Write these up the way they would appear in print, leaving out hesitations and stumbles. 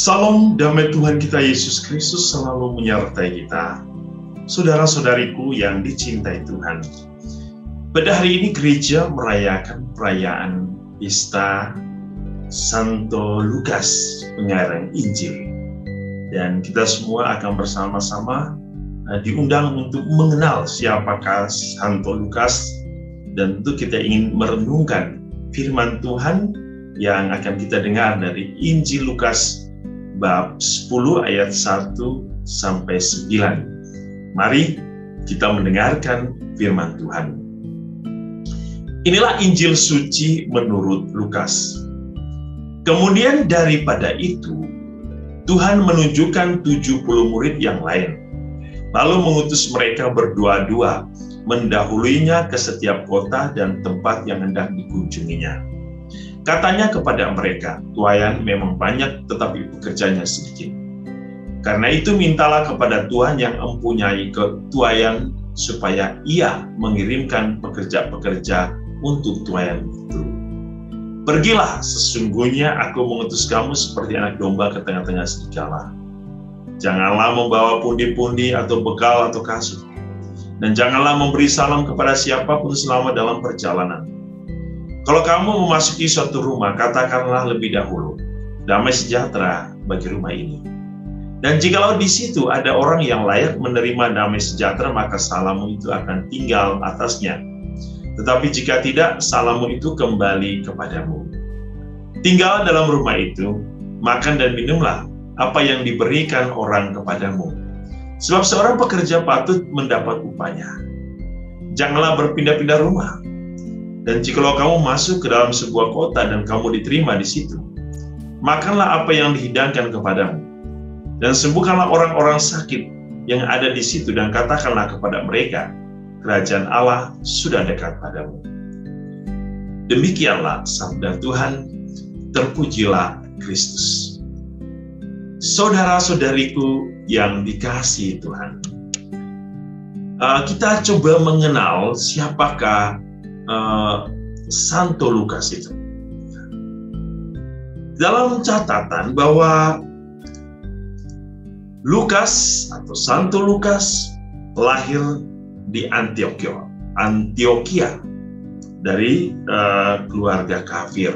Salam damai Tuhan kita Yesus Kristus selalu menyertai kita. Saudara-saudariku yang dicintai Tuhan. Pada hari ini gereja merayakan perayaan Pesta Santo Lukas, pengarang Injil. Dan kita semua akan bersama-sama diundang untuk mengenal siapakah Santo Lukas. Dan tentu kita ingin merenungkan firman Tuhan yang akan kita dengar dari Injil Lukas bab 10 ayat 1 sampai 9. Mari kita mendengarkan firman Tuhan. Inilah Injil suci menurut Lukas. Kemudian daripada itu, Tuhan menunjukkan 70 murid yang lain, lalu mengutus mereka berdua-dua, mendahuluinya ke setiap kota dan tempat yang hendak dikunjunginya. Katanya kepada mereka, tuaian memang banyak tetapi pekerjanya sedikit. Karena itu mintalah kepada Tuhan yang mempunyai tuaian supaya ia mengirimkan pekerja-pekerja untuk tuaian itu. Pergilah, sesungguhnya aku mengutus kamu seperti anak domba ke tengah-tengah serigala. Janganlah membawa pundi-pundi atau bekal atau kasut. Dan janganlah memberi salam kepada siapapun selama dalam perjalanan. Kalau kamu memasuki suatu rumah, katakanlah lebih dahulu, damai sejahtera bagi rumah ini. Dan jikalau di situ ada orang yang layak menerima damai sejahtera, maka salammu itu akan tinggal atasnya. Tetapi jika tidak, salammu itu kembali kepadamu. Tinggal dalam rumah itu, makan dan minumlah apa yang diberikan orang kepadamu. Sebab seorang pekerja patut mendapat upahnya. Janganlah berpindah-pindah rumah. Dan jikalau kamu masuk ke dalam sebuah kota dan kamu diterima di situ, makanlah apa yang dihidangkan kepadamu. Dan sembuhkanlah orang-orang sakit yang ada di situ dan katakanlah kepada mereka, kerajaan Allah sudah dekat padamu. Demikianlah sabda Tuhan, terpujilah Kristus. Saudara-saudariku yang dikasihi Tuhan, kita coba mengenal siapakah Santo Lukas itu. Dalam catatan bahwa Lukas atau Santo Lukas lahir di Antioquia dari keluarga kafir.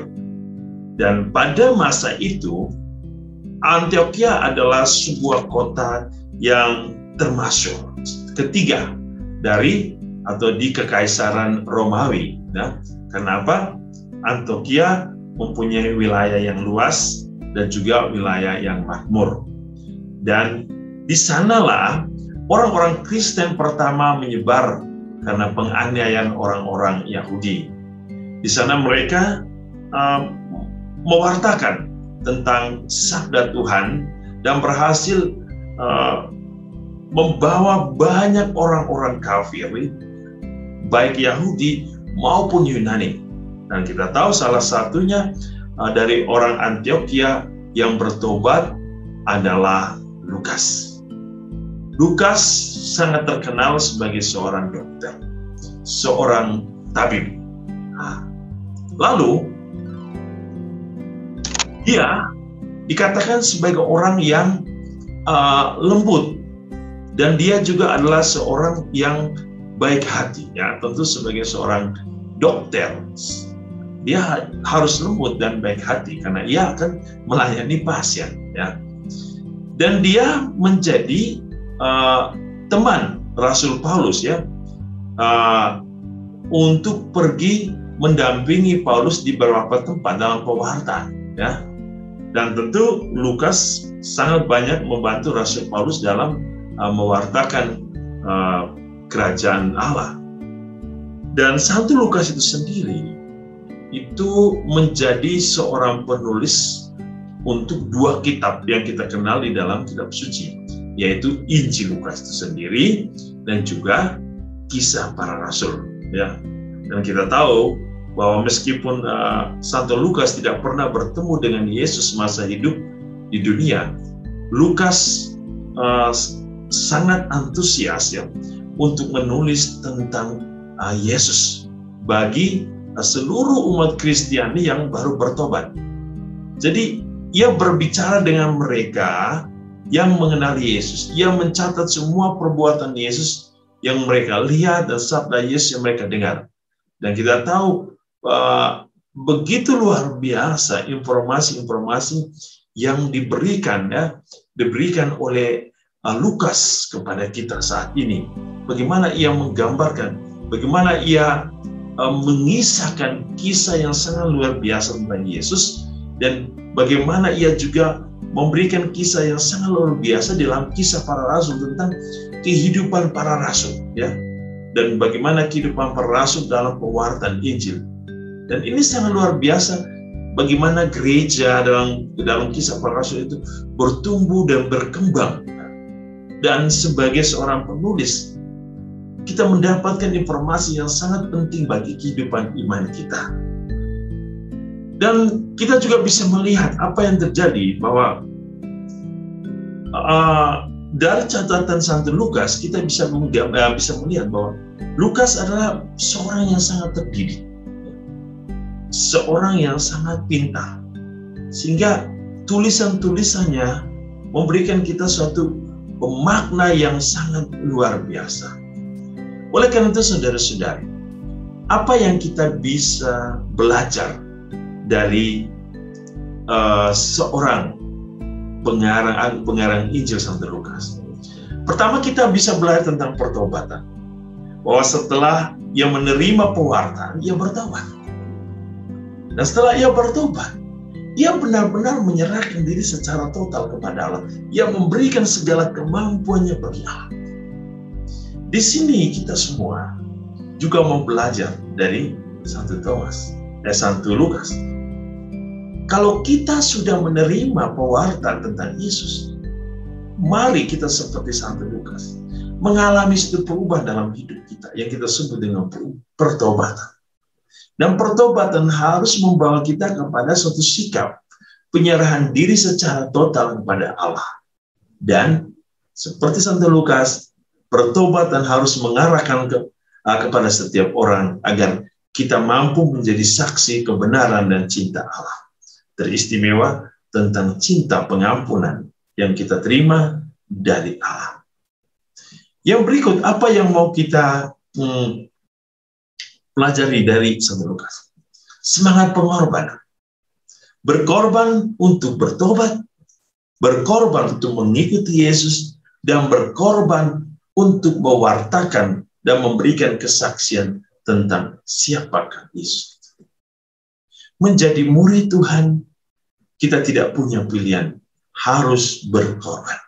Dan pada masa itu Antioquia adalah sebuah kota yang termasyhur, ketiga dari atau di Kekaisaran Romawi. Nah, kenapa? Antioquia mempunyai wilayah yang luas dan juga wilayah yang makmur. Dan di sanalah orang-orang Kristen pertama menyebar karena penganiayaan orang-orang Yahudi. Di sana mereka mewartakan tentang sabda Tuhan dan berhasil membawa banyak orang-orang kafir, baik Yahudi maupun Yunani. Dan kita tahu salah satunya dari orang Antioquia yang bertobat adalah Lukas. Lukas sangat terkenal sebagai seorang dokter, seorang tabib. Lalu dia dikatakan sebagai orang yang lembut, dan dia juga adalah seorang yang baik hati, ya. Tentu sebagai seorang dokter, dia harus lembut dan baik hati karena ia akan melayani pasien, ya. Dan dia menjadi teman Rasul Paulus, ya, untuk pergi mendampingi Paulus di beberapa tempat dalam pewartaan, ya. Dan tentu Lukas sangat banyak membantu Rasul Paulus dalam mewartakan kerajaan Allah. Dan Santo Lukas itu sendiri itu menjadi seorang penulis untuk dua kitab yang kita kenal di dalam kitab suci, yaitu Injil Lukas itu sendiri dan juga Kisah Para Rasul, ya. Dan kita tahu bahwa meskipun Santo Lukas tidak pernah bertemu dengan Yesus masa hidup di dunia, Lukas sangat antusias, ya, untuk menulis tentang Yesus bagi seluruh umat Kristiani yang baru bertobat. Jadi Ia berbicara dengan mereka yang mengenali Yesus. Ia mencatat semua perbuatan Yesus yang mereka lihat dan sabda Yesus yang mereka dengar. Dan kita tahu begitu luar biasa informasi-informasi yang diberikan oleh Lukas kepada kita saat ini. Bagaimana ia menggambarkan, bagaimana ia mengisahkan kisah yang sangat luar biasa tentang Yesus, dan bagaimana ia juga memberikan kisah yang sangat luar biasa dalam kisah para rasul tentang kehidupan para rasul, ya, dan bagaimana kehidupan para rasul dalam pewartaan Injil. Dan ini sangat luar biasa, bagaimana gereja dalam kisah para rasul itu bertumbuh dan berkembang. Dan sebagai seorang penulis, kita mendapatkan informasi yang sangat penting bagi kehidupan iman kita. Dan kita juga bisa melihat apa yang terjadi, bahwa dari catatan Santo Lukas kita bisa melihat bahwa Lukas adalah seorang yang sangat terdidik, seorang yang sangat pintar, sehingga tulisan-tulisannya memberikan kita suatu makna yang sangat luar biasa. Oleh karena itu, saudara-saudari, apa yang kita bisa belajar dari seorang pengarang Injil Santo Lukas? Pertama, kita bisa belajar tentang pertobatan. Bahwa setelah ia menerima pewartaan, ia bertobat. Dan setelah ia bertobat, ia benar-benar menyerahkan diri secara total kepada Allah. Ia memberikan segala kemampuannya bagi Allah. Di sini kita semua juga mau belajar dari Santo Lukas. Kalau kita sudah menerima pewartaan tentang Yesus, mari kita seperti Santo Lukas, mengalami suatu perubahan dalam hidup kita yang kita sebut dengan pertobatan. Dan pertobatan harus membawa kita kepada suatu sikap penyerahan diri secara total kepada Allah. Dan seperti Santo Lukas, pertobatan harus mengarahkan kepada setiap orang agar kita mampu menjadi saksi kebenaran dan cinta Allah. Teristimewa tentang cinta pengampunan yang kita terima dari Allah. Yang berikut, apa yang mau kita pelajari dari Santo Lukas? Semangat pengorbanan. Berkorban untuk bertobat, berkorban untuk mengikuti Yesus, dan berkorban untuk mewartakan dan memberikan kesaksian tentang siapakah Yesus. Menjadi murid Tuhan, kita tidak punya pilihan, harus berkorban.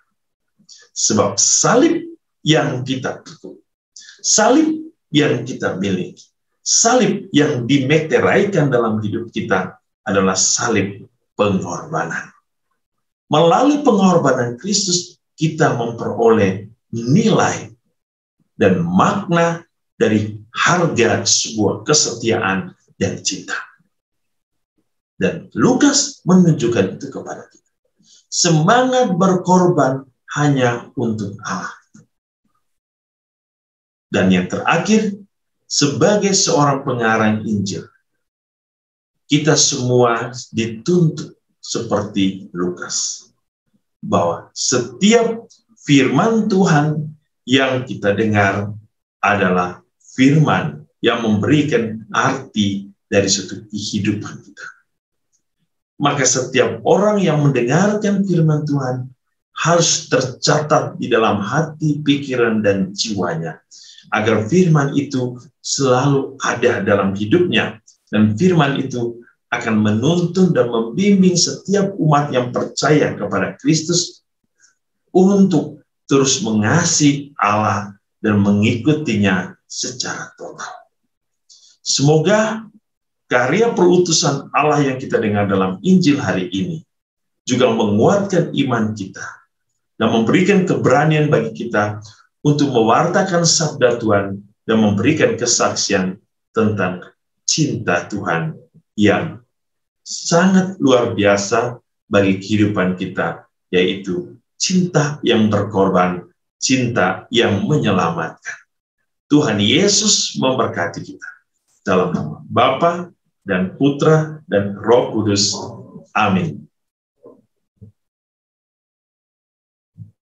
Sebab salib yang kita pikul, salib yang kita miliki, salib yang dimeteraikan dalam hidup kita adalah salib pengorbanan. Melalui pengorbanan Kristus, kita memperoleh nilai dan makna dari harga sebuah kesetiaan dan cinta. Dan Lukas menunjukkan itu kepada kita. Semangat berkorban hanya untuk Allah. Dan yang terakhir, sebagai seorang pengarang Injil, kita semua dituntut seperti Lukas, bahwa setiap firman Tuhan yang kita dengar adalah firman yang memberikan arti dari suatu kehidupan kita. Maka setiap orang yang mendengarkan firman Tuhan harus tercatat di dalam hati, pikiran, dan jiwanya, agar firman itu selalu ada dalam hidupnya, dan firman itu akan menuntun dan membimbing setiap umat yang percaya kepada Kristus untuk terus mengasihi Allah dan mengikutinya secara total. Semoga karya perutusan Allah yang kita dengar dalam Injil hari ini juga menguatkan iman kita dan memberikan keberanian bagi kita untuk mewartakan sabda Tuhan dan memberikan kesaksian tentang cinta Tuhan yang sangat luar biasa bagi kehidupan kita, yaitu cinta yang berkorban, cinta yang menyelamatkan. Tuhan Yesus memberkati kita. Dalam nama Bapa dan Putra dan Roh Kudus. Amin.